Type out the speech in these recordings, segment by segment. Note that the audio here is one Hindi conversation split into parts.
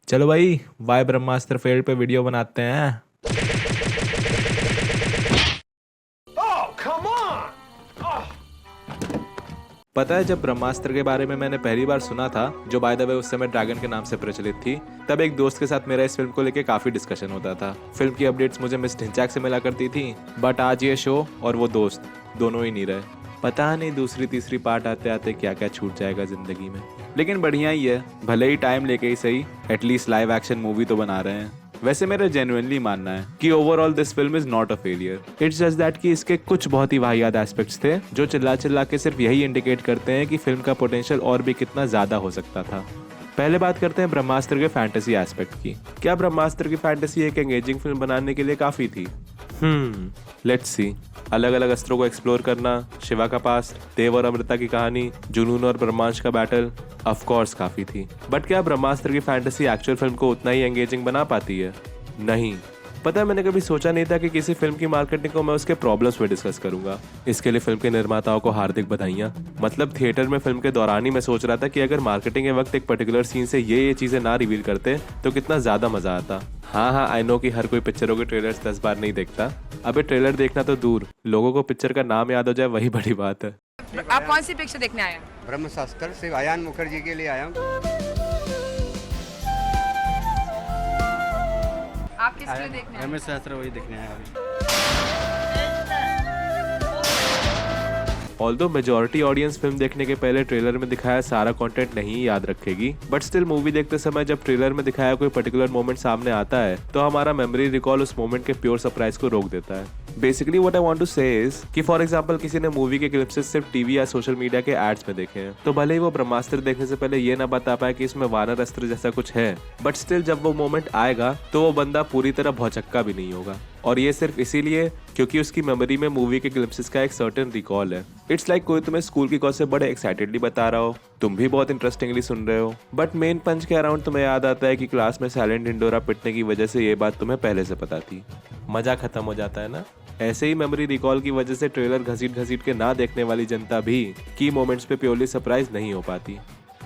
चलो भाई, वाई ब्रह्मास्त्र फील्ड पे वीडियो बनाते हैं। पता है, जब ब्रह्मास्त्र के बारे में मैंने पहली बार सुना था, जो बाय द वे उस समय ड्रैगन के नाम से प्रचलित थी, तब एक दोस्त के साथ मेरा इस फिल्म को लेके काफी डिस्कशन होता था। फिल्म की अपडेट्स मुझे मिस ढिंचैक से मिला करती थी, बट आज ये शो और वो दोस्त दोनों ही नहीं रहे। पता नहीं दूसरी तीसरी पार्ट आते आते क्या क्या छूट जाएगा जिंदगी में। लेकिन बढ़िया ही है, भले ही टाइम लेके ही सही, एटलीस्ट लाइव एक्शन मूवी तो बना रहे हैं। वैसे मेरा जेन्युइनली मानना है कि overall this film is not a failure. It's just that कि इसके कुछ बहुत ही वाहियात एस्पेक्ट्स थे जो चिल्ला चिल्ला के सिर्फ यही इंडिकेट करते हैं कि फिल्म का पोटेंशियल और भी कितना ज्यादा हो सकता था। पहले बात करते हैं ब्रह्मास्त्र के फैंटेसी एस्पेक्ट की। क्या ब्रह्मास्त्र की फैंटेसी एक एंगेजिंग फिल्म बनाने के लिए काफी थी? Let's see. अलग अलग अस्त्रों को एक्सप्लोर करना, शिवा का पास, देव और अमृता की कहानी, जुनून और ब्रह्मांश का बैटल, ऑफ कोर्स काफी थी। बट क्या ब्रह्मास्त्र की फैंटेसी एक्चुअल फिल्म को उतना ही एंगेजिंग बना पाती है? नहीं। पता है, मैंने कभी सोचा नहीं था कि किसी फिल्म की मार्केटिंग को मैं उसके प्रॉब्लम्स में डिस्कस करूंगा। इसके लिए फिल्म के निर्माताओं को हार्दिक बधाइयां। मतलब थिएटर में फिल्म के दौरान ही मैं सोच रहा था कि अगर मार्केटिंग के वक्त एक पर्टिकुलर सीन से ये चीजें ना रिवील करते तो कितना ज्यादा मजा आता। हाँ, आई नो कि हर कोई पिक्चरों के ट्रेलर्स 10 बार नहीं देखता। अबे ट्रेलर देखना तो दूर, लोगों को पिक्चर का नाम याद हो जाए वही बड़ी बात है। आप कौन सी पिक्चर देखने आए हैं? ब्रह्मशास्त्र से अयान मुखर्जी के लिए आया हूँ। आप किस लिए देखने आए हैं? ब्रह्मशास्त्र वही देखने आया अभी। ऑल्दो मेजॉरिटी ऑडियंस फिल्म देखने के पहले ट्रेलर में दिखाया सारा कंटेंट नहीं याद रखेगी, बट स्टिल मूवी देखते समय जब ट्रेलर में दिखाया कोई पर्टिकुलर मोमेंट सामने आता है तो हमारा मेमोरी रिकॉल उस मोमेंट के प्योर सरप्राइज को रोक देता है। Basically what I want to say is कि फॉर एग्जांपल किसी ने मूवी के क्लिप्स सिर्फ टीवी या सोशल मीडिया के एड्स में देखे हैं, तो भले ही वो ब्रह्मास्त्र देखने से पहले ये ना बता पाए कि इसमें वानर अस्त्र जैसा कुछ है, बट स्टिल जब वो मोमेंट आएगा तो वो बंदा पूरी तरह भौचक्का भी नहीं होगा। और ये सिर्फ इसीलिए क्योंकि उसकी मेमोरी में मूवी के ग्लिम्पसेस का एक सर्टेन रिकॉल है। इट्स लाइक कोई तुम्हें स्कूल की कॉल से बड़े एक्साइटेडली बता रहा हो, तुम भी बहुत इंटरेस्टिंगली सुन रहे हो, बट मेन पंच के अराउंड तुम्हें याद आता है कि क्लास में साइलेंट ढिंडोरा पिटने की वजह से ये बात तुम्हें पहले से पता थी। मजा खत्म हो जाता है ना। ऐसे ही मेमोरी रिकॉल की वजह से ट्रेलर घसीट घसीट के ना देखने वाली जनता भी की मोमेंट्स पे प्योरली सरप्राइज नहीं हो पाती।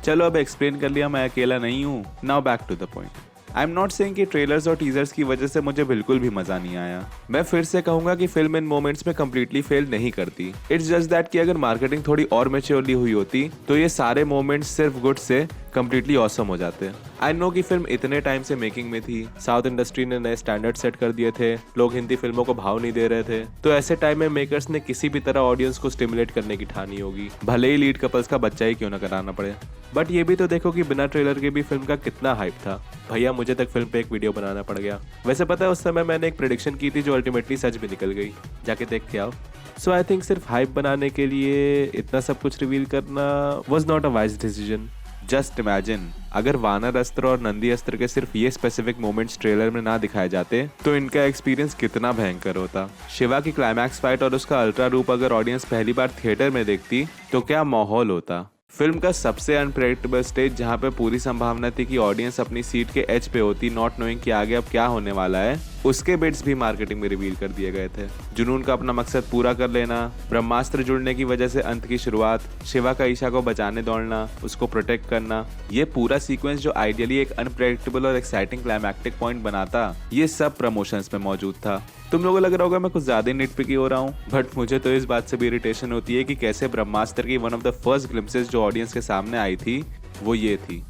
चलो अब एक्सप्लेन कर लिया, मैं अकेला नहीं हूँ। Now back to the point. I am not saying कि ट्रेलर्स और टीजर्स की वजह से मुझे बिल्कुल भी मजा नहीं आया। मैं फिर से कहूंगा कि फिल्म इन मोमेंट्स में कंप्लीटली फेल नहीं करती। इट्स जस्ट दैट कि अगर मार्केटिंग थोड़ी और मैच्योरली हुई होती तो ये सारे मोमेंट्स सिर्फ गुड से कंप्लीटली ऑसम हो जाते। आई नो कि फिल्म इतने टाइम से मेकिंग में थी, साउथ इंडस्ट्री ने नए स्टैंडर्ड सेट कर दिए थे, लोग हिंदी फिल्मों को भाव नहीं दे रहे थे, तो ऐसे टाइम में मेकर्स ने किसी भी तरह ऑडियंस को स्टिमुलेट करने की ठानी होगी, भले ही लीड कपल्स का बच्चा ही क्यों ना कराना पड़े। बट ये भी तो देखो कि बिना ट्रेलर के भी फिल्म का कितना हाइप था। भैया मुझे तक फिल्म पे एक वीडियो बनाना पड़ गया। वैसे पता है, उस समय मैंने एक प्रेडिक्शन की थी जो अल्टीमेटली सच भी निकल गई, जाके देख के आओ। सो आई थिंक सिर्फ हाइप बनाने के लिए इतना सब कुछ रिवील करना was not a wise decision. Just imagine अगर वानर अस्त्र और नंदी अस्त्र के सिर्फ ये स्पेसिफिक मोमेंट्स ट्रेलर में ना दिखाए जाते तो इनका एक्सपीरियंस कितना भयंकर होता। शिवा की क्लाइमैक्स फाइट और उसका अल्ट्रा रूप अगर ऑडियंस पहली बार थिएटर में देखती तो क्या माहौल होता। फिल्म का सबसे अनप्रेडिक्टेबल स्टेज जहां पे पूरी संभावना थी कि ऑडियंस अपनी सीट के एज पे होती, नॉट नोइंग कि आगे अब क्या होने वाला है, उसके बिट्स भी मार्केटिंग में रिवील कर दिए गए थे। जुनून का अपना मकसद पूरा कर लेना, ब्रह्मास्त्र जुड़ने की वजह से अंत की शुरुआत, शिवा का ईशा को बचाने दौड़ना, उसको प्रोटेक्ट करना, ये पूरा सीक्वेंस जो आइडियली एक अनप्रेडिक्टेबल और एक्साइटिंग क्लाइमैक्टिक पॉइंट बनाता, ये सब प्रमोशंस में मौजूद था। तुम लोगों को लग रहा होगा मैं कुछ ज्यादा निटपिकी हो रहा हूँ, बट मुझे तो इस बात से भी इरिटेशन होती है कि कैसे ब्रह्मास्त्र की one of the first glimpses जो ऑडियंस के सामने आई थी वो ये थी।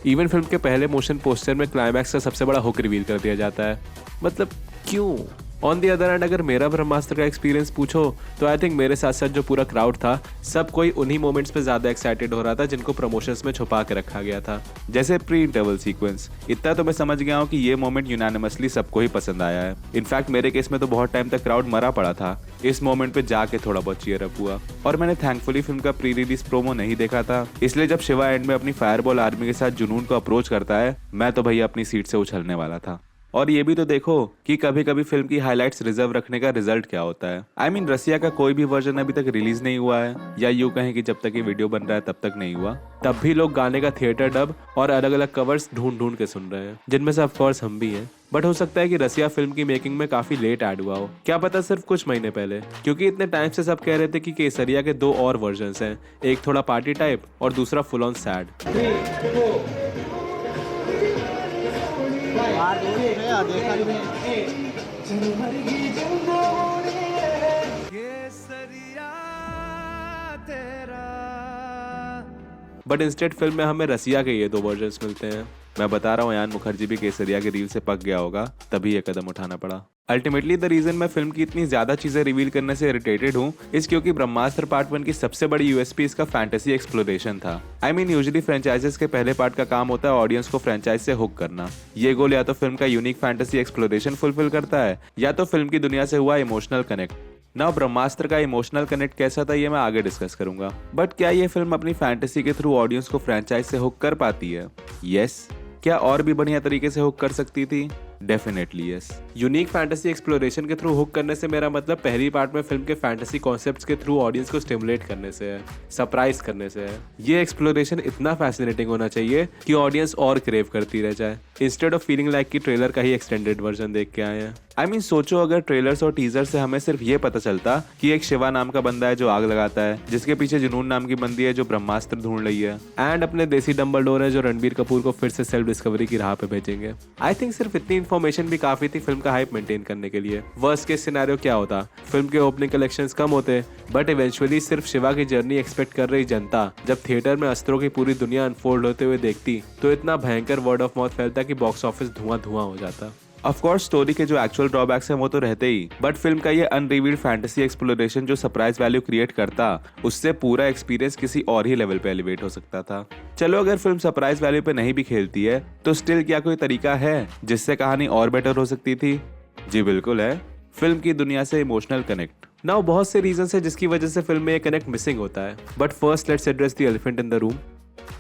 इवन फिल्म के पहले मोशन पोस्टर में क्लाइमैक्स का सबसे बड़ा हुक रिवील कर दिया जाता है। मतलब क्यों? ऑन दी अदर हैंड अगर मेरा ब्रह्मास्त्र का एक्सपीरियंस पूछो तो आई थिंक मेरे साथ साथ जो पूरा क्राउड था, सब कोई उन्हीं मोमेंट्स पे ज्यादा एक्साइटेड हो रहा था जिनको प्रमोशंस में छुपा के रखा गया था, जैसे प्री इंटरवल सीक्वेंस। इतना तो मैं समझ गया हूँ कि ये मोमेंट यूनानिमसली सबको ही पसंद आया है। इनफैक्ट मेरे केस में तो बहुत टाइम तक क्राउड मरा पड़ा था, इस मोमेंट पे जाके थोड़ा बहुत चीयर अप हुआ। और मैंने थैंकफुली फिल्म का प्री रिलीज प्रोमो नहीं देखा था, इसलिए जब शिवा एंड में अपनी फायरबॉल आर्मी के साथ जुनून को अप्रोच करता है, मैं तो भैया अपनी सीट से उछलने वाला था। और ये भी तो देखो कि कभी कभी फिल्म की हाइलाइट्स रिजर्व रखने का रिजल्ट क्या होता है। आई मीन रसिया का कोई भी वर्जन अभी तक रिलीज नहीं हुआ है, या यूं कहें कि जब तक ये वीडियो बन रहा है तब तक नहीं हुआ, तब भी लोग गाने का थिएटर डब और अलग अलग कवर्स ढूंढ ढूंढ के सुन रहे हैं, जिनमें से ऑफकोर्स हम भी हैं। बट हो सकता है कि रसिया फिल्म की मेकिंग में काफी लेट ऐड हुआ हो, क्या पता सिर्फ कुछ महीने पहले, क्योंकि इतने टाइम से सब कह रहे थे कि केसरिया के दो और वर्जन्स हैं, एक थोड़ा पार्टी टाइप और दूसरा full on sad. But instead film में हमें रसिया के ये दो वर्जन्स मिलते हैं। मैं बता रहा हूँ अयान मुखर्जी भी केसरिया के रील से पक गया होगा, तभी ये कदम उठाना पड़ा। अल्टीमेटली द रीजन मैं फिल्म की इतनी ज्यादा चीजें रिवील करने से इरिटेटेड हूँ इस क्योंकि ब्रह्मास्त्र पार्ट 1 की सबसे बड़ी यूएसपी इसका फैंटेसी एक्सप्लोरेशन था। आई मीन यूजुअली फ्रेंचाइजेस के पहले पार्ट का काम होता है ऑडियंस को फ्रेंचाइज से हुक करना। ये गोल या तो फिल्म का यूनिक फैंटेसी एक्सप्लोरेशन फुलफिल करता है या तो फिल्म की दुनिया से हुआ इमोशनल कनेक्ट। ना ब्रह्मास्त्र का इमोशनल कनेक्ट कैसा था ये मैं आगे डिस्कस करूंगा, बट क्या ये फिल्म अपनी फैंटेसी के थ्रू ऑडियंस को फ्रेंचाइज से हुक कर पाती है? यस। क्या और भी बढ़िया तरीके से हुक कर सकती थी? Definitely yes. Unique fantasy exploration के थ्रू हुक करने से मेरा मतलब पहली पार्ट में फिल्म के फैंटेसी कॉन्सेप्ट्स के थ्रू ऑडियंस को स्टिमुलेट करने से है, सरप्राइज करने से है। ये एक्सप्लोरेशन इतना फैसिनेटिंग होना चाहिए कि ऑडियंस और क्रेव करती रह जाए, इंस्टेड ऑफ फीलिंग लाइक कि ट्रेलर का ही एक्सटेंडेड वर्जन देख के आए हैं। आई मीन सोचो अगर ट्रेलर्स और टीजर से हमें सिर्फ ये पता चलता कि एक शिवा नाम का बंदा है जो आग लगाता है, जिसके पीछे जुनून नाम की बंदी है जो ब्रह्मास्त्र ढूंढ रही है, एंड अपने देसी डंबलडोर है जो रणबीर कपूर को फिर से सेल्फ डिस्कवरी की राह पे भेजेंगे। आई थिंक सिर्फ इतनी इन्फॉर्मेशन भी काफी थी फिल्म का हाइप मेंटेन करने के लिए। वर्स्ट केस सिनेरियो क्या होता? फिल्म के ओपनिंग कलेक्शंस कम होते, बट इवेंचुअली सिर्फ शिवा की जर्नी एक्सपेक्ट कर रही जनता जब थिएटर में अस्त्रों की पूरी दुनिया अनफोल्ड होते हुए देखती तो इतना भयंकर वर्ड ऑफ माउथ फैलता कि बॉक्स ऑफिस धुआं धुआं हो जाता। ऑफ कोर्स स्टोरी के जो एक्चुअल ड्रॉबैक्स हैं वो तो रहते ही, बट फिल्म का ये अनरिवील्ड फैंटेसी एक्सप्लोरेशन जो सरप्राइज वैल्यू क्रिएट करता उससे पूरा एक्सपीरियंस किसी और ही लेवल पे एलिवेट हो सकता था। चलो अगर फिल्म सरप्राइज वैल्यू पे नहीं भी खेलती है तो स्टिल क्या कोई तरीका है जिससे कहानी और बेटर हो सकती थी? जी बिल्कुल है, फिल्म की दुनिया से इमोशनल कनेक्ट। नाउ बहुत से रीजन है जिसकी वजह से फिल्म में ये कनेक्ट मिसिंग होता है, but first let's address the elephant in the room.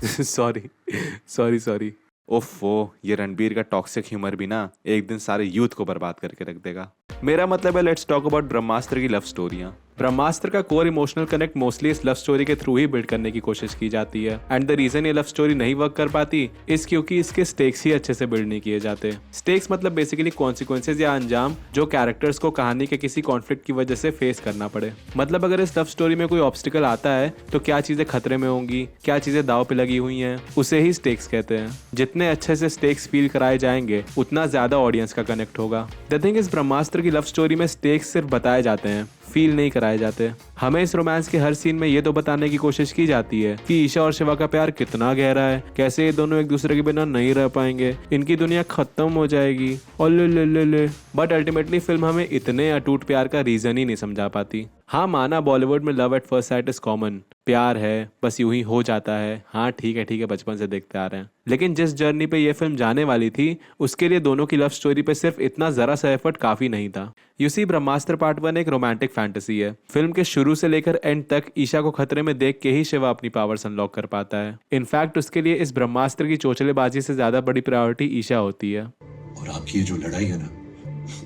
Sorry ओफो, ये रणबीर का टॉक्सिक ह्यूमर भी ना एक दिन सारे यूथ को बर्बाद करके रख देगा। मेरा मतलब है लेट्स टॉक अबाउट ब्रह्मास्त्र की लव स्टोरियां। ब्रह्मास्त्र का कोर इमोशनल कनेक्ट मोस्टली इस लव स्टोरी के थ्रू ही बिल्ड करने की कोशिश की जाती है, एंड द रीजन ये लव स्टोरी नहीं वर्क कर पाती इस क्योंकि इसके स्टेक्स ही अच्छे से बिल्ड नहीं किए जाते। स्टेक्स मतलब बेसिकली कॉन्सिक्वेंसेज या अंजाम जो कैरेक्टर्स को कहानी के किसी कॉन्फ्लिक्ट की वजह से फेस करना पड़े। मतलब अगर इस लव स्टोरी में कोई ऑब्स्टिकल आता है तो क्या चीजें खतरे में होंगी, क्या चीजें दाव पे लगी हुई हैं, उसे ही स्टेक्स कहते हैं। जितने अच्छे से स्टेक्स फील कराए जाएंगे उतना ज्यादा ऑडियंस का कनेक्ट होगा। द थिंग इज ब्रह्मास्त्र की लव स्टोरी में स्टेक्स सिर्फ बताए जाते हैं, फील नहीं कराए जाते। हमें इस रोमांस के हर सीन में ये तो बताने की कोशिश की जाती है कि ईशा और शिवा का प्यार कितना गहरा है, कैसे ये दोनों एक दूसरे के बिना नहीं रह पाएंगे, इनकी दुनिया खत्म हो जाएगी और ले। बट अल्टीमेटली फिल्म हमें इतने अटूट प्यार का रीजन ही नहीं समझा पाती। हाँ माना बॉलीवुड में love at first sight is common, प्यार है बस यूं ही हो जाता है, हाँ ठीक है बचपन से देखते आ रहे हैं। लेकिन जिस जर्नी पे ये फिल्म जाने वाली थी उसके लिए दोनों की लव स्टोरी पे सिर्फ इतना जरा सा एफर्ट काफी नहीं था। यू सी ब्रह्मास्त्र पार्ट 1 एक रोमांटिक फैंटेसी है। फिल्म के शुरू से लेकर एंड तक ईशा को खतरे में देख के ही शिवा अपनी पावर्स अनलॉक कर पाता है। इनफैक्ट उसके लिए इस ब्रह्मास्त्र की चोचलेबाजी से ज्यादा बड़ी प्रायोरिटी ईशा होती है। और आपकी ये जो लड़ाई है ना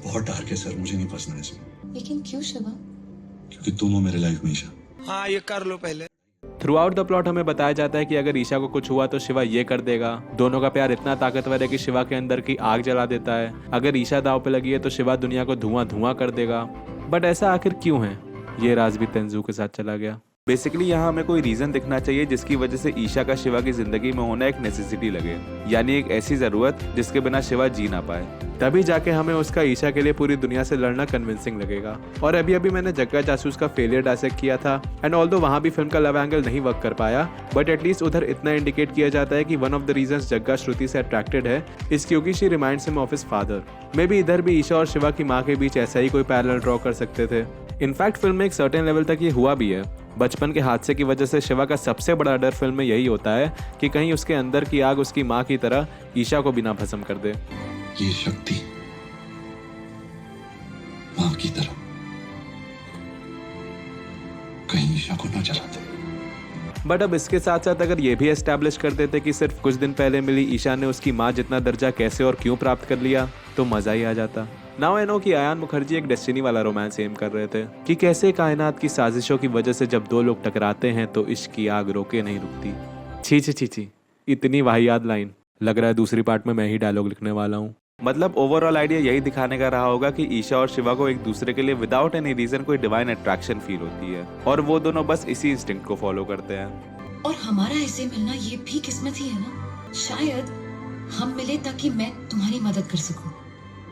बहुत डार्क है सर, मुझे नहीं पसंद इसमें। लेकिन क्यों शिवा? क्योंकि तुम हो मेरे लाइफ में ईशा। हाँ ये कर लो पहले। थ्रू आउट द प्लॉट हमें बताया जाता है कि अगर ईशा को कुछ हुआ तो शिवा ये कर देगा। दोनों का प्यार इतना ताकतवर है कि शिवा के अंदर की आग जला देता है। अगर ईशा दाव पे लगी है तो शिवा दुनिया को धुआं धुआं कर देगा। बट ऐसा आखिर क्यों है? ये राज भी तेंजू के साथ चला गया। बेसिकली यहाँ हमें कोई रीजन दिखना चाहिए जिसकी वजह से ईशा का शिवा की जिंदगी में होना एक नेसेसिटी लगे, यानी एक ऐसी जरूरत जिसके बिना शिवा जी ना पाए। तभी जाके हमें उसका ईशा के लिए पूरी दुनिया से लड़ना कन्विंसिंग लगेगा। और अभी मैंने जग्गा जासूस का फेलियर डायसेक्ट किया था, एंड ऑल्दो वहाँ भी फिल्म का लव एंगल नहीं वर्क कर पाया, बट एटलीस्ट उधर इतना इंडिकेट किया जाता है कि वन ऑफ द रीजंस जग्गा श्रुति से अट्रैक्टेड है इस क्योंकि she reminds him of his father. May be इधर भी ईशा और शिवा की माँ के बीच ऐसा ही कोई पैरेलल ड्रॉ कर सकते थे। इनफैक्ट फिल्म में एक सर्टेन लेवल तक ये हुआ भी है। बचपन के हादसे की वजह से शिवा का सबसे बड़ा डर फिल्म में यही होता है कि कहीं उसके अंदर की आग उसकी माँ की तरह ईशा को बिना भस्म कर दे। ये शक्ति माँ की तरह कहीं ईशा को न जला दे। बट अब इसके साथ साथ अगर ये भी एस्टैब्लिश कर देते कि सिर्फ कुछ दिन पहले मिली ईशा ने उसकी माँ जितना दर्जा कैसे और क्यों प्राप्त कर लिया तो मजा ही आ जाता। नाउ आई नो कि अयान मुखर्जी एक डेस्टिनी वाला रोमांस एम कर रहे थे कि कैसे कायनात की साजिशों की वजह से जब दो लोग टकराते हैं तो इश्क की आग रोके नहीं रुकती। छी, इतनी वाहियात लाइन। लग रहा है दूसरी पार्ट में मैं ही डायलॉग लिखने वाला हूँ। मतलब ओवरऑल आइडिया यही दिखाने का रहा होगा कि ईशा और शिवा को एक दूसरे के लिए विदाउट एनी रीजन कोई डिवाइन अट्रैक्शन फील होती है और वो दोनों बस इसी इंस्टिंक्ट को फॉलो करते हैं। और हमारा ऐसे मिलना ये भी किस्मत ही है ना। शायद हम मिले ताकि मैं तुम्हारी मदद कर सकूं।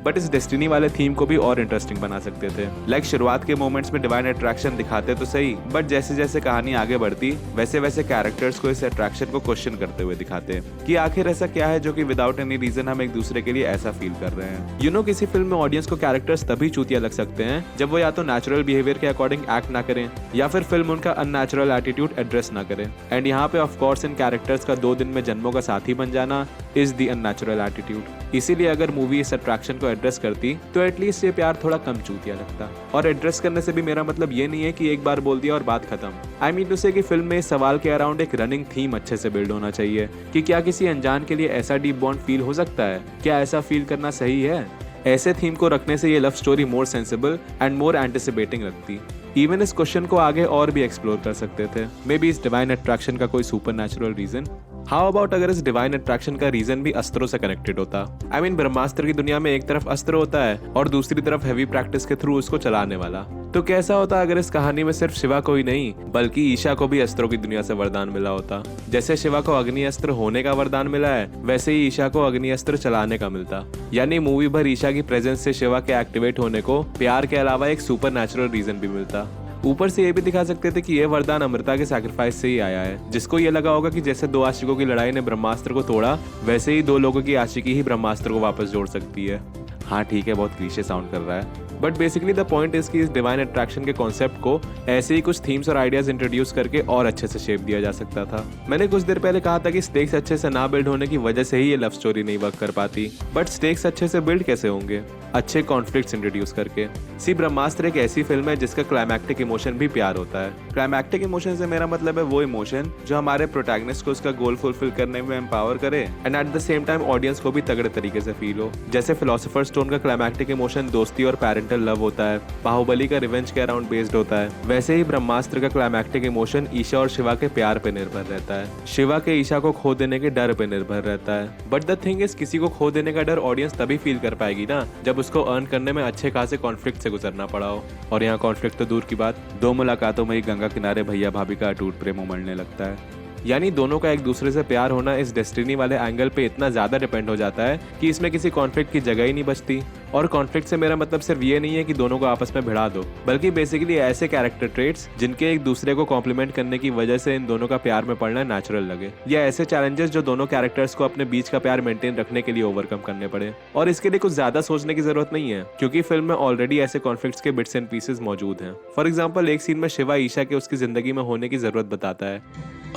बट इस डेस्टिनी वाले थीम को भी और इंटरेस्टिंग बना सकते थे। लाइक शुरुआत के मोमेंट्स में डिवाइन अट्रैक्शन दिखाते तो सही, बट जैसे जैसे कहानी आगे बढ़ती वैसे वैसे कैरेक्टर्स को इस अट्रैक्शन को क्वेश्चन करते हुए दिखाते कि आखिर ऐसा क्या है जो कि विदाउट एनी रीजन हम एक दूसरे के लिए ऐसा फील कर रहे हैं। यू नो, किसी फिल्म में ऑडियंस को कैरेक्टर्स तभी चूतिया लग सकते हैं जब वो या तो नेचुरल बिहेवियर के अकॉर्डिंग एक्ट ना करें या फिर फिल्म उनका अननेचुरल एटीट्यूड एड्रेस ना करे। एंड यहाँ पे ऑफ कोर्स इन कैरेक्टर्स का 2 दिन में जन्मों का साथी बन जाना इज द अननेचुरल एटीट्यूड। इसीलिए अगर मूवी इस अट्रैक्शन को एड्रेस करती तो एटलीस्ट ये प्यार थोड़ा कम चूतिया लगता। और एड्रेस करने से भी मेरा मतलब ये नहीं है कि एक बार बोल दिया और बात खत्म। आई मीन टू से कि फिल्म में इस सवाल के अराउंड एक रनिंग थीम अच्छे से बिल्ड होना चाहिए कि क्या किसी अनजान के लिए ऐसा डीप बॉन्ड फील हो सकता है, क्या ऐसा फील करना सही है। ऐसे थीम को रखने से ये love story more sensible and more anticipating लगती। इवन इस क्वेश्चन को आगे और भी एक्सप्लोर कर सकते थे। मे बी इस डिवाइन अट्रैक्शन का कोई supernatural reason. How about अगर इस डिवाइन अट्रैक्शन का रीजन भी अस्त्रों से कनेक्टेड होता। आई मीन ब्रह्मास्त्र की दुनिया में एक तरफ अस्त्र होता है और दूसरी तरफ हैवी प्रैक्टिस के थ्रू उसको चलाने वाला। तो कैसा होता अगर इस कहानी में सिर्फ शिवा को ही नहीं बल्कि ईशा को भी अस्त्रों की दुनिया से वरदान मिला होता। जैसे शिवा को अग्नि अस्त्र होने का वरदान मिला है वैसे ही ईशा को अग्नि अस्त्र चलाने का मिलता। यानी मूवी भर ईशा की प्रेजेंस से शिवा के एक्टिवेट होने को प्यार के अलावा एक सुपर नेचुरल रीजन भी मिलता। ऊपर से ये भी दिखा सकते थे कि यह वरदान अमृता के सैक्रिफाइस से ही आया है, जिसको ये लगा होगा कि जैसे 2 आशिकों की लड़ाई ने ब्रह्मास्त्र को तोड़ा वैसे ही 2 लोगों की आशिकी ही ब्रह्मास्त्र को वापस जोड़ सकती है। हाँ ठीक है, बहुत क्लीशे साउंड कर रहा है, but basically the point is कि इस डिवाइन अट्रैक्शन के कॉन्सेप्ट को ऐसे ही कुछ थीम्स और आइडियाज इंट्रोड्यूस करके और अच्छे से शेप दिया जा सकता था। मैंने कुछ देर पहले कहा था कि स्टेक्स अच्छे से ना बिल्ड होने की वजह से ही ये लव स्टोरी नहीं वर्क कर पाती, बट स्टेक्स अच्छे से बिल्ड कैसे होंगे? अच्छे कॉन्फ्लिक्ट्स इंट्रोड्यूस करके। सी ब्रह्मास्त्र एक ऐसी फिल्म है जिसका क्लाइमैक्टिक इमोशन भी प्यार होता है। क्लाइमैक्टिक इमोशन से मेरा मतलब है वो इमोशन जो हमारे प्रोटैगनिस्ट को उसका गोल फुलफिल करने में एम्पावर करे and at the same time audience को भी तगड़े तरीके से फील हो। जैसे फिलोसोफर स्टोन का क्लाइमैक्टिक इमोशन दोस्ती और पैरेंटल लव होता है, बाहुबली का रिवेंज के अराउंड बेस्ड होता है, वैसे ही ब्रह्मास्त्र का क्लाइमैक्टिक इमोशन ईशा और शिवा के प्यार पे निर्भर रहता है। शिवा के ईशा को खो देने के डर पे निर्भर रहता है। बट द थिंग इज किसी को खो देने का डर ऑडियंस तभी फील कर पाएगी ना जब उसको अर्न करने में अच्छे खासे कॉन्फ्लिक्ट से गुजरना पड़ा हो। और यहाँ कॉन्फ्लिक्ट तो दूर की बात, 2 मुलाकातों में ही गंगा किनारे भैया भाभी का अटूट प्रेम उमड़ने लगता है। यानी दोनों का एक दूसरे से प्यार होना इस डेस्टिनी वाले एंगल पे इतना ज्यादा डिपेंड हो जाता है कि इसमें किसी कॉन्फ्लिक्ट की जगह ही नहीं बचती। और कॉन्फ्लिक्ट से मेरा मतलब सिर्फ ये नहीं है कि दोनों को आपस में भिड़ा दो, बल्कि बेसिकली ऐसे कैरेक्टर ट्रेट्स जिनके एक दूसरे को कॉम्प्लीमेंट करने की वजह से इन दोनों का प्यार में पड़ना नेचुरल लगे, या ऐसे चैलेंजेस जो दोनों कैरेक्टर्स को अपने बीच का प्यार मेंटेन रखने के लिए ओवरकम करने पड़े। और इसके लिए कुछ ज्यादा सोचने की जरूरत नहीं है क्योंकि फिल्म में ऑलरेडी ऐसे कॉन्फ्लिक्ट्स के बिट्स एंड पीसेस मौजूद हैं। फॉर एग्जाम्पल एक सीन में शिवा ईशा के उसकी जिंदगी में होने की जरूरत बताता है।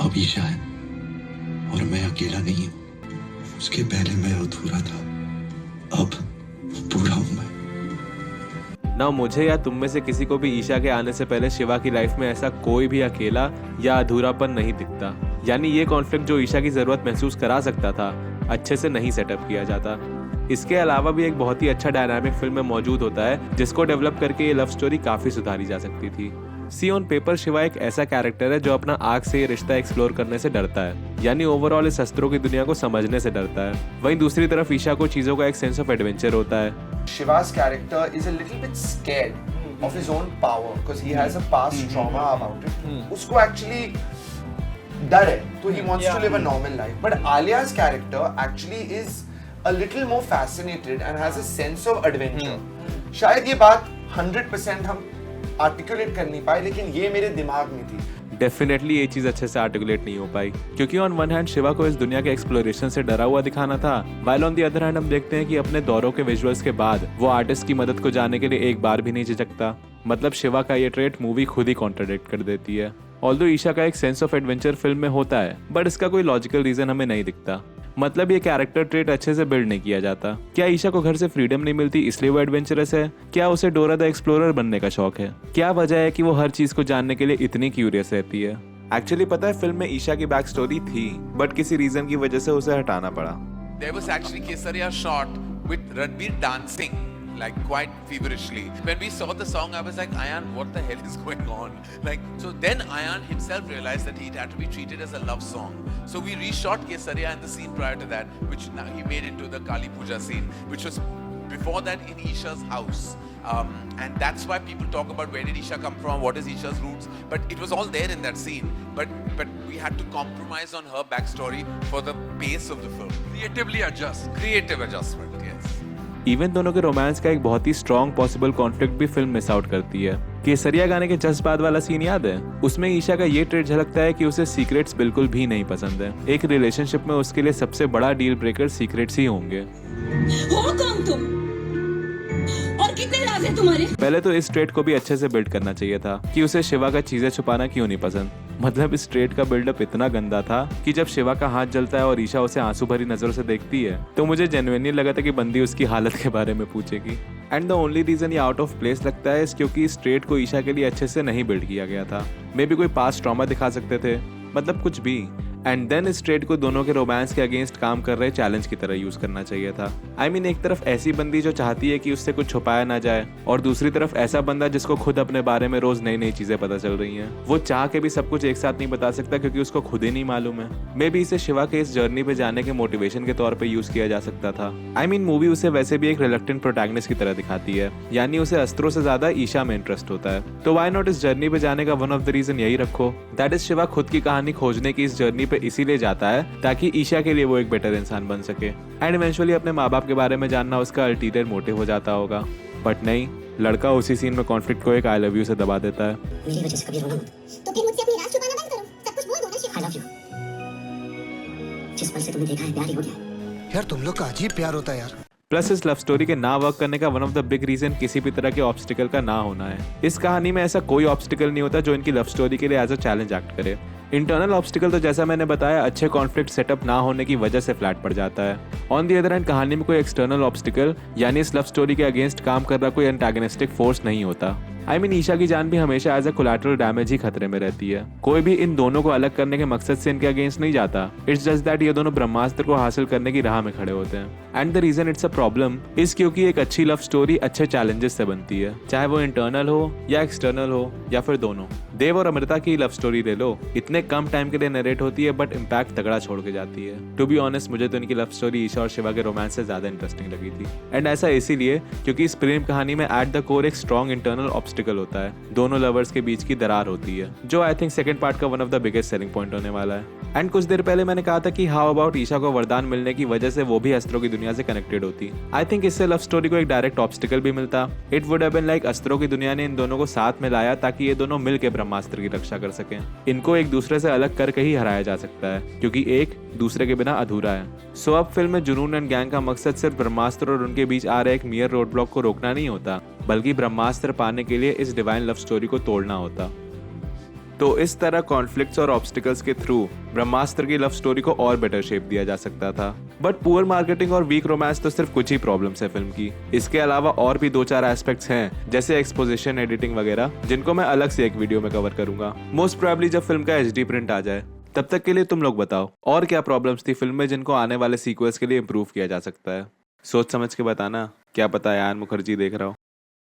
अब ईशा है और मैं अकेला नहीं हूँ। उसके पहले मैं अधूरा था, अब पूरा हूँ मैं। ना मुझे या तुम में से किसी को भी ईशा के आने से पहले शिवा की लाइफ में ऐसा कोई भी अकेला या अधूरापन नहीं दिखता। यानी ये कॉन्फ्लिक्ट जो ईशा की जरूरत महसूस करा सकता था अच्छे से नहीं सेटअप किया जाता। इसके अलावा भी एक बहुत ही अच्छा डायनामिक फिल्म में मौजूद होता है जिसको डेवलप करके ये लव स्टोरी काफी सुधारी जा सकती थी। सी ऑन पेपर शिवा एक ऐसा कैरेक्टर है जो अपना आग से ये रिश्ता एक्सप्लोर करने से डरता है, यानी ओवरऑल इस अस्त्रों की दुनिया को समझने से डरता है। वहीं दूसरी तरफ ईशा को चीजों का एक सेंस ऑफ एडवेंचर होता है। Shiva's character is a little bit scared of his own power because he has a past trauma about it. उसको actually डर है, तो he wants to live a normal life. But Alia's character actually is a little more fascinated and has a sense of adventure. शायद ये बात 100% हम आर्टिकुलेट कर नहीं पाए, लेकिन ये मेरे दिमाग में थी। डेफिनेटली ये चीज अच्छे से आर्टिकुलेट नहीं हो पाई क्योंकि ऑन वन हैंड शिवा को इस दुनिया के एक्सप्लोरेशन से डरा हुआ दिखाना था, while on the other hand हम देखते हैं कि अपने दौरों के विजुअल्स के बाद वो आर्टिस्ट की मदद को जाने के लिए एक बार भी नहीं झिझकता। मतलब शिवा का ये ट्रेट मूवी खुद ही कॉन्ट्राडिक्ट कर देती है। ऑल्दो ईशा का एक सेंस ऑफ एडवेंचर फिल्म में होता है बट इसका कोई लॉजिकल रीजन हमें नहीं दिखता। मतलब ये कैरेक्टर ट्रेट अच्छे से बिल्ड नहीं किया जाता। क्या ईशा को घर से फ्रीडम नहीं मिलती इसलिए वो एडवेंचरस है? क्या उसे डोरा द एक्सप्लोरर बनने का शौक है? क्या वजह है कि वो हर चीज को जानने के लिए इतनी क्यूरियस रहती है? एक्चुअली पता है फिल्म में ईशा की बैक स्टोरी थी बट किसी रीजन की वजह से उसे हटाना पड़ा। There was actually Kesaria shot with Ranbir dancing like quite feverishly. When we saw the song, I was like, Ayan, what the hell is going on? Like, so then Ayan himself realized that it had to be treated as a love song. So we reshot Kesaria and the scene prior to that, which now he made into the Kali Puja scene, which was before that in Isha's house. And that's why people talk about where did Isha come from, what is Isha's roots, but it was all there in that scene. But but we had to compromise on her backstory for the pace of the film. Creatively adjust. Creative adjustment, yes. Even दोनों के रोमांस का एक बहुत ही स्ट्रॉन्ग पॉसिबल कॉन्फ्लिक्ट भी फिल्म मिस आउट करती है। केसरिया गाने के जस्ट बाद वाला सीन याद है? उसमें ईशा का ये ट्रेट झलकता है कि उसे सीक्रेट्स बिल्कुल भी नहीं पसंद है। एक रिलेशनशिप में उसके लिए सबसे बड़ा डील ब्रेकर सीक्रेट्स ही होंगे। हो कौन तुम और कितने राज हैं तुम्हारे? पहले तो इस ट्रेट को भी अच्छे से बिल्ड करना चाहिए था कि उसे शिवा का चीजें छुपाना क्यों नहीं पसंद। मतलब इस ट्रेट का बिल्डअप इतना गंदा था कि जब शिवा का हाथ जलता है और ईशा उसे आंसू भरी नजरों से देखती है तो मुझे जेन्युइनली लगा था कि बंदी उसकी हालत के बारे में पूछेगी। एंड द ओनली रीजन ये आउट ऑफ प्लेस लगता है क्योंकि इस ट्रेट को ईशा के लिए अच्छे से नहीं बिल्ड किया गया था। मे बी कोई पास्ट ट्रॉमा दिखा सकते थे, मतलब कुछ भी। एंड देन इस ट्रेट को दोनों के रोमांस के अगेंस्ट काम कर रहे चैलेंज की तरह यूज करना चाहिए था। आई मीन एक तरफ ऐसी बंदी जो चाहती है कि उससे कुछ छुपाया ना जाए और दूसरी तरफ ऐसा बंदा जिसको खुद अपने बारे में रोज नई नई चीजें पता चल रही हैं। वो चाह के भी सब कुछ एक साथ नहीं बता सकता क्योंकि उसको खुद ही नहीं मालूम है। मे बी इसे शिवा के इस जर्नी पे जाने के मोटिवेशन के तौर पे यूज किया जा सकता था। आई मीन मूवी उसे वैसे भी एक रिलक्टेंट प्रोटैगनिस्ट की तरह दिखाती है, यानी उसे अस्त्रों से ज्यादा ईशा में इंटरेस्ट होता है। तो व्हाई नॉट इस जर्नी पे जाने का वन ऑफ द रीजन यही रखो, दैट इज शिवा खुद की कहानी खोजने की इस जर्नी पे इसीलिए जाता है ताकि ईशा के लिए वो एक बेटर इंसान बन सके। एंड इवेंचुअली अपने माँ बाप के बारे में जानना उसका अल्टीरियर मोटिव हो जाता होगा। बट नहीं, लड़का उसी सीन में कॉन्फ्लिक्ट को एक आई लव यू से दबा देता है। मेरी वजह से कभी रोना मत, तो फिर मुझसे अपनी राज छुपाना बंद करो, सब कुछ बोल दो ना शिवा। I love you. जिस पल से तुम्हें देखा है प्यार ही हो गया। यार तुम लोग का अजीब प्यार होता है यार। प्लस इस लव स्टोरी के ना वर्क करने का one of the big reason किसी भी तरह के ऑब्स्टिकल का ना होना है। इस कहानी में ऐसा कोई ऑब्स्टिकल नहीं होता जो इनकी लव स्टोरी के लिए एज अ चैलेंज एक्ट करे। इंटरनल ऑब्स्टिकल तो जैसा मैंने बताया अच्छे कॉन्फ्लिक्ट सेटअप ना होने की वजह से फ्लैट पड़ जाता है। ऑन दी अदर हैंड कहानी में कोई एक्सटर्नल ऑब्स्टिकल यानी इस लव स्टोरी के अगेंस्ट काम कर रहा कोई एंटागनिस्टिक फोर्स नहीं होता। आई मीन ईशा की जान भी हमेशा एज अ कोलैटरल डैमेज ही खतरे में रहती है। कोई भी इन दोनों को अलग करने के मकसद से इनके अगेंस्ट नहीं जाता। इट्स जस्ट दैट ये दोनों ब्रह्मास्त्र को हासिल करने की राह में खड़े होते हैं। And the reason it's a problem is क्योंकि एक अच्छी लव स्टोरी अच्छे चैलेंजेस से बनती है, चाहे वो इंटरनल हो या एक्सटर्नल हो या फिर दोनों। देव और अमृता की लव स्टोरी ले लो, इतने कम टाइम के लिए नरेट होती है बट इम्पैक्ट तगड़ा छोड़ के जाती है। टू बी ऑनेस्ट मुझे तो इनकी लव स्टोरी ईशा और शिवा के रोमांस से ज्यादा इंटरेस्टिंग लगी थी। एंड ऐसा इसीलिए क्योंकि इस प्रेम कहानी में एट द कोर एक स्ट्रॉन्ग इंटरनल ऑब्स्टिकल होता है, दोनों लवर्स के बीच की दरार होती है, जो आई थिंक सेकंड पार्ट का one of the biggest selling point होने वाला है। एंड कुछ देर पहले मैंने कहा था कि हाउ अबाउट ईशा को वरदान मिलने की वजह से वो भी अस्त्रों की दुनिया से कनेक्टेड होती। आई थिंक इससे लव स्टोरी को एक डायरेक्ट ऑब्स्टिकल भी मिलता। It would have been like अस्त्रों की दुनिया ने इन दोनों को साथ में लाया ताकि ये दोनों मिलकर ब्रह्मास्त्र की रक्षा कर सकें। इनको एक दूसरे से अलग करके ही हराया जा सकता है क्योंकि एक दूसरे के बिना अधूरा है। सो अब फिल्म में जुनून एंड गैंग का मकसद सिर्फ ब्रह्मास्त्र और उनके बीच आ रहे एक मियर रोड ब्लॉक को रोकना नहीं होता, बल्कि ब्रह्मास्त्र पाने के लिए इस डिवाइन लव स्टोरी को तोड़ना होता। तो इस तरह कॉन्फ्लिक्ट्स और ऑब्स्टिकल्स के थ्रू ब्रह्मास्त्र की लव स्टोरी को और बेटर शेप दिया जा सकता था। बट पुअर मार्केटिंग और वीक रोमांस तो सिर्फ कुछ ही प्रॉब्लम्स है फिल्म की। इसके अलावा और भी 2-4 एस्पेक्ट्स हैं जैसे एक्सपोजिशन, एडिटिंग वगैरह, जिनको मैं अलग से एक वीडियो में कवर करूंगा, मोस्ट प्रोबेबली जब फिल्म का HD प्रिंट आ जाए। तब तक के लिए तुम लोग बताओ और क्या प्रॉब्लम्स थी फिल्म में जिनको आने वाले सीक्वल्स के लिए इम्प्रूव किया जा सकता है। सोच समझ के बताना, क्या पता यान मुखर्जी देख रहा हो।